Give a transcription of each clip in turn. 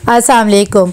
अस्सलाम वालेकुम।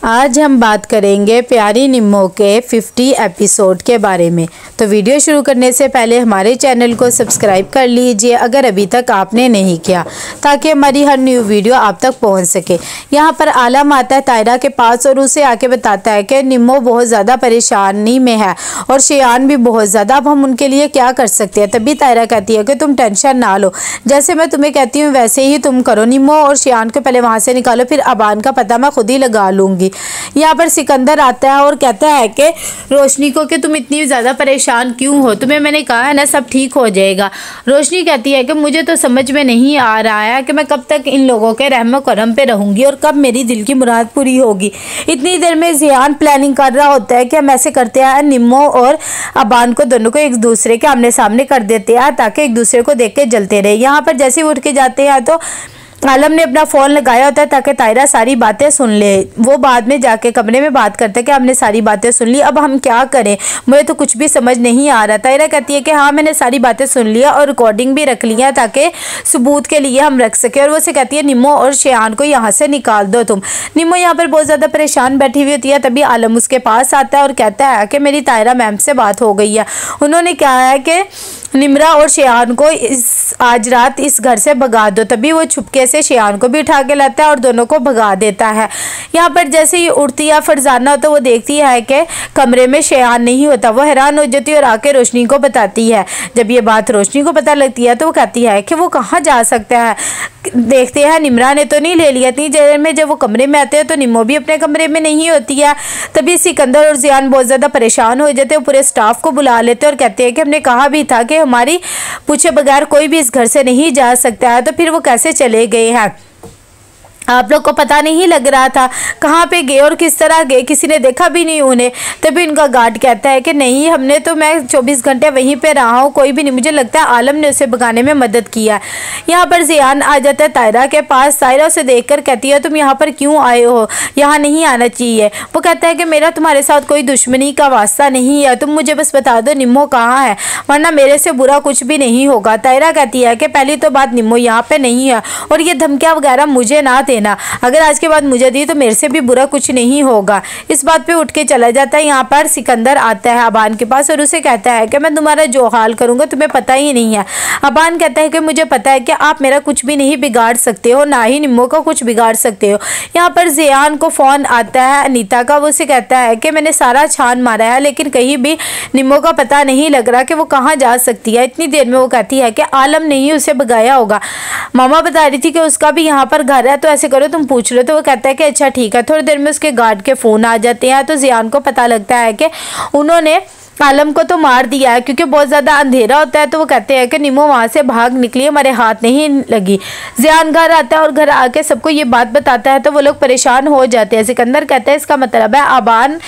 आज हम बात करेंगे प्यारी निम्मो के 50 एपिसोड के बारे में। तो वीडियो शुरू करने से पहले हमारे चैनल को सब्सक्राइब कर लीजिए अगर अभी तक आपने नहीं किया, ताकि हमारी हर न्यू वीडियो आप तक पहुंच सके। यहाँ पर आलम आता है तायरा के पास और उसे आके बताता है कि निम्मो बहुत ज़्यादा परेशानी में है और शेयान भी बहुत ज़्यादा। अब हम उनके लिए क्या कर सकते हैं? तभी तायरा कहती है कि तुम टेंशन ना लो, जैसे मैं तुम्हें कहती हूँ वैसे ही तुम करो। निम्मो और शेयान को पहले वहाँ से निकालो, फिर अबान का पता मैं खुद ही लगा लूँगी। यहाँ पर सिकंदर आता है और कहता है कि रोशनी को कि तुम इतनी ज़्यादा परेशान क्यों हो, तुम्हें मैंने कहा है ना सब ठीक हो जाएगा। रोशनी कहती है कि मुझे तो समझ में नहीं आ रहा है कि मैं कब तक इन लोगों के रहमो करम पे रहूँगी और कब मेरी दिल की मुराद पूरी होगी। इतनी देर में ज़ियान प्लानिंग कर रहा होता है कि हम ऐसे करते हैं, निम्मो और अबान को दोनों को एक दूसरे के आमने सामने कर देते हैं ताकि एक दूसरे को देख के जलते रहे। यहाँ पर जैसे ही उठ के जाते हैं तो आलम ने अपना फ़ोन लगाया होता है ताकि तायरा सारी बातें सुन ले। वो बाद में जाके कमरे में बात करते हैं कि हमने सारी बातें सुन ली, अब हम क्या करें, मुझे तो कुछ भी समझ नहीं आ रहा। तायरा कहती है कि हाँ मैंने सारी बातें सुन लिया और रिकॉर्डिंग भी रख लिया ताकि सबूत के लिए हम रख सकें। और वो से कहती है निम्मो और शेयान को यहाँ से निकाल दो तुम। निम्मो यहाँ पर बहुत ज़्यादा परेशान बैठी हुई होती है, तभी आलम उसके पास आता है और कहता है कि मेरी तायरा मैम से बात हो गई है। उन्होंने कहा है कि निम्रा और शेयान को आज रात इस घर से भगा दो। तभी वो छुपके से शेयान को भी उठा के लाता है और दोनों को भगा देता है। यहाँ पर जैसे ही उठती है फरजाना तो वो देखती है कि कमरे में शेयान नहीं होता। वो हैरान हो जाती है और आके रोशनी को बताती है। जब ये बात रोशनी को पता लगती है तो वो कहती है कि वो कहाँ जा सकता है। देखते हैं निम्रा ने तो नहीं ले लिया। इतनी देर में जब वो कमरे में आते हैं तो निम्मो भी अपने कमरे में नहीं होती है। तभी सिकंदर और ज़ियान बहुत ज़्यादा परेशान हो जाते हैं, पूरे स्टाफ को बुला लेते हैं और कहते हैं कि हमने कहा भी था कि हमारी पूछे बगैर कोई भी इस घर से नहीं जा सकता है, तो फिर वो कैसे चले गए हैं? आप लोग को पता नहीं लग रहा था कहाँ पे गए और किस तरह गए, किसी ने देखा भी नहीं उन्हें। तभी उनका गार्ड कहता है कि नहीं हमने तो मैं 24 घंटे वहीं पे रहा हूँ, कोई भी नहीं, मुझे लगता है आलम ने उसे भगाने में मदद किया। यहाँ पर ज़ियान आ जाता है तायरा के पास। तायरा उसे देखकर कहती है तुम यहाँ पर क्यों आए हो, यहाँ नहीं आना चाहिए। वो कहता है कि मेरा तुम्हारे साथ कोई दुश्मनी का वास्ता नहीं है, तुम मुझे बस बता दो निम्मो कहाँ है, वरना मेरे से बुरा कुछ भी नहीं होगा। तायरा कहती है कि पहली तो बात निम्मो यहाँ पे नहीं है और ये धमकियाँ वगैरह मुझे ना देना, अगर आज के बाद मुझे दी तो मेरे से भी बुरा कुछ नहीं होगा। इस बात पे उठ के चला जाता है। यहाँ पर सिकंदर आता है अबान के पास और उसे कहता है कि मैं तुम्हारा जो हाल करूँगा तुम्हें पता ही नहीं है। अबान कहता है कि मुझे पता है कि आप मेरा कुछ भी नहीं बिगाड़ सकते हो, ना ही निम्मो का कुछ बिगाड़ सकते हो। यहाँ पर ज़ियान को फ़ोन आता है अनीता का। वो उसे कहता है कि मैंने सारा छान मारा है लेकिन कहीं भी निम्मो का पता नहीं लग रहा कि वो कहाँ जा सकती है। इतनी देर में वो कहती है कि आलम ने ही उसे भगाया होगा, मामा बता रही थी कि उसका भी यहाँ पर घर है, तो ऐसे करो तुम पूछ लो। तो वो कहता है कि अच्छा ठीक है। थोड़ी देर में उसके गार्ड के फ़ोन आ जाते हैं तो ज़ियान को पता लगता है कि उन्होंने आलम को तो मार दिया है क्योंकि बहुत ज़्यादा अंधेरा होता है। तो वो कहते हैं कि निम्मो वहाँ से भाग निकली, हमारे हाथ नहीं लगी। ज़ियान घर आता है और घर आके सबको ये बात बताता है तो वो लोग परेशान हो जाते हैं। सिकंदर कहता है इसका मतलब है अबान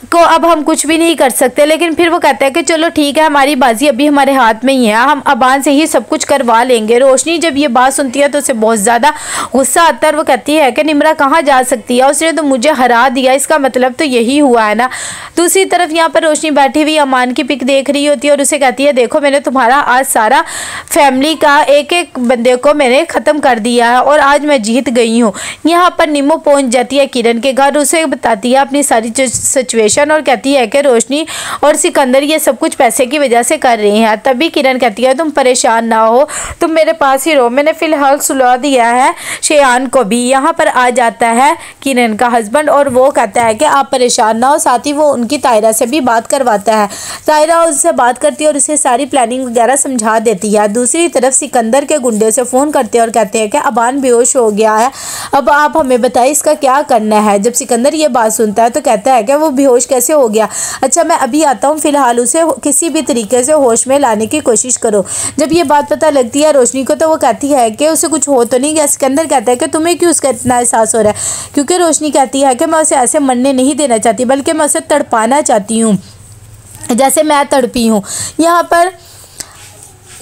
को अब हम कुछ भी नहीं कर सकते, लेकिन फिर वो कहता है कि चलो ठीक है हमारी बाजी अभी हमारे हाथ में ही है, हम अबान से ही सब कुछ करवा लेंगे। रोशनी जब ये बात सुनती है तो उसे बहुत ज़्यादा गुस्सा आता है और वो कहती है कि निम्रा कहाँ जा सकती है, उसने तो मुझे हरा दिया, इसका मतलब तो यही हुआ है ना। दूसरी तरफ यहाँ पर रोशनी बैठी हुई अमान की पिक देख रही होती है और उसे कहती है देखो मैंने तुम्हारा आज सारा फैमिली का एक एक बंदे को मैंने ख़त्म कर दिया है और आज मैं जीत गई हूँ। यहाँ पर निम्मो पहुँच जाती है किरण के घर, उसे बताती है अपनी सारी सिचुएशन और कहती है कि रोशनी और सिकंदर ये सब कुछ पैसे की वजह से कर रहे हैं। तभी किरण कहती है तुम परेशान ना हो, तुम मेरे पास ही रहो, मैंने फ़िलहाल सुलह दिया है शेयान को भी। यहाँ पर आ जाता है किरण का हस्बैंड और वो कहता है कि आप परेशान ना हो, साथ ही वो उनकी तायरा से भी बात करवाता है। तायरा उससे बात करती है और उसे सारी प्लानिंग वगैरह समझा देती है। दूसरी तरफ सिकंदर के गुंडे से फ़ोन करते हैं और कहते हैं कि अबान बेहोश हो गया है, अब आप हमें बताइए इसका क्या करना है। जब सिकंदर ये बात सुनता है तो कहता है कि वो बेहोश कैसे हो गया, अच्छा मैं अभी आता हूँ, फिलहाल उसे किसी भी तरीके से होश में लाने की कोशिश करो। जब ये बात पता लगती है रोशनी को तो वो कहती है कि उसे कुछ हो तो नहीं गया। सिकंदर कहता है कि तुम्हें क्यों उसका इतना एहसास हो रहा है, क्योंकि रोशनी कहती है कि मैं उसे ऐसे मरने नहीं देना चाहती बल्कि मैं उसे तड़पाना चाहती हूँ जैसे मैं तड़पी हूँ। यहाँ पर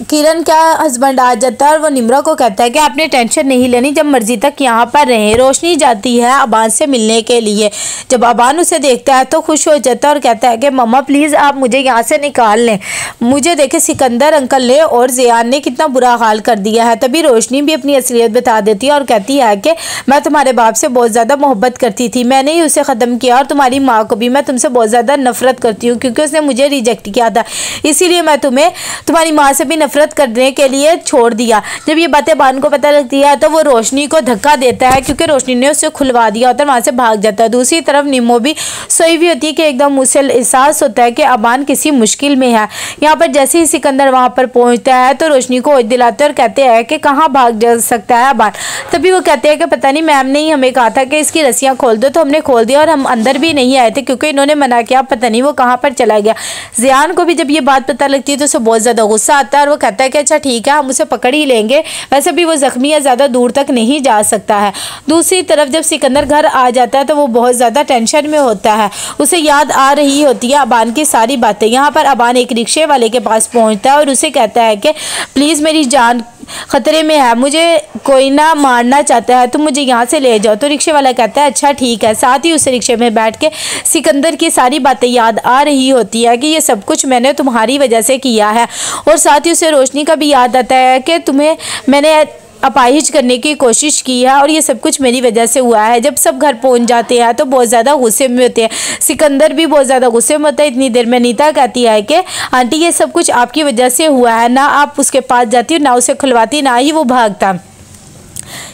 किरण का हस्बैंड आ जाता है और वो निम्रा को कहता है कि आपने टेंशन नहीं लेनी, जब मर्जी तक यहाँ पर रहें। रोशनी जाती है अबान से मिलने के लिए। जब अबान उसे देखता है तो खुश हो जाता है और कहता है कि मम्मा प्लीज़ आप मुझे यहाँ से निकाल लें, मुझे देखे सिकंदर अंकल ने और ज़ियान ने कितना बुरा हाल कर दिया है। तभी रोशनी भी अपनी असलियत बता देती है और कहती है कि मैं तुम्हारे बाप से बहुत ज़्यादा मोहब्बत करती थी, मैंने ही उसे ख़त्म किया, और तुम्हारी माँ को भी मैं तुमसे बहुत ज़्यादा नफरत करती हूँ क्योंकि उसने मुझे रिजेक्ट किया था, इसीलिए मैं तुम्हें तुम्हारी माँ से भी नफरत करने के लिए छोड़ दिया। जब ये बातें बान को पता लगती है तो वो रोशनी को धक्का देता है क्योंकि रोशनी ने उसे खुलवा दिया होता है, वहाँ से भाग जाता है। दूसरी तरफ निम्मो भी सोई हुई होती है कि एकदम उसे एहसास होता है कि अबान किसी मुश्किल में है। यहाँ पर जैसे ही सिकंदर वहाँ पर पहुँचता है तो रोशनी को होश दिलाते हैं और कहते हैं कि कहाँ भाग जा सकता है अबान। तभी वो कहते हैं कि पता नहीं मैम ने ही हमें कहा था कि इसकी रस्सियाँ खोल दो, तो हमने खोल दिया और हम अंदर भी नहीं आए थे क्योंकि इन्होंने मना किया, पता नहीं वो कहाँ पर चला गया। ज़ियान को भी जब ये बात पता लगती है तो उसे बहुत ज़्यादा गुस्सा आता है और वो कहता है कि अच्छा ठीक है हम उसे पकड़ ही लेंगे, वैसे भी वो जख्मी है, ज़्यादा दूर तक नहीं जा सकता है। दूसरी तरफ जब सिकंदर घर आ जाता है तो वो बहुत ज़्यादा टेंशन में होता है, उसे याद आ रही होती है अबान की सारी बातें। यहाँ पर अबान एक रिक्शे वाले के पास पहुँचता है और उसे कहता है कि प्लीज़ मेरी जान खतरे में है, मुझे कोई ना मारना चाहता है, तुम मुझे यहाँ से ले जाओ। तो रिक्शे वाला कहता है अच्छा ठीक है। साथ ही उसे रिक्शे में बैठ के सिकंदर की सारी बातें याद आ रही होती है कि ये सब कुछ मैंने तुम्हारी वजह से किया है, और साथ ही उसे रोशनी का भी याद आता है कि तुम्हें मैंने अपाहिज करने की कोशिश की है और ये सब कुछ मेरी वजह से हुआ है। जब सब घर पहुंच जाते हैं तो बहुत ज़्यादा गुस्से में होते हैं, सिकंदर भी बहुत ज़्यादा गुस्से में होता है। इतनी देर में नीता कहती है कि आंटी ये सब कुछ आपकी वजह से हुआ है, ना आप उसके पास जाती ना उसे खुलवाती, ना ही वो भागता।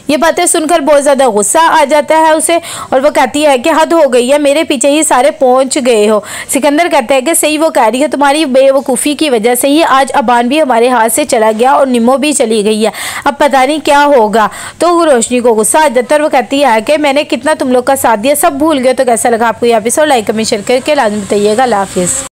ये बातें सुनकर बहुत ज़्यादा गुस्सा आ जाता है उसे और वो कहती है कि हद हो गई है, मेरे पीछे ही सारे पहुंच गए हो। सिकंदर कहता है कि सही वो कह रही है, तुम्हारी बेवकूफ़ी की वजह से ही आज अबान भी हमारे हाथ से चला गया और निम्मो भी चली गई है, अब पता नहीं क्या होगा। तो वो रोशनी को गुस्सा आ जाता है और वो कहती है कि मैंने कितना तुम लोग का साथ दिया, सब भूल गए। तो कैसा लगा आपको ये एपिसोड, लाइक कमेंट शेयर करके लाजमी बताइएगा। अल्लाह हाफिज़।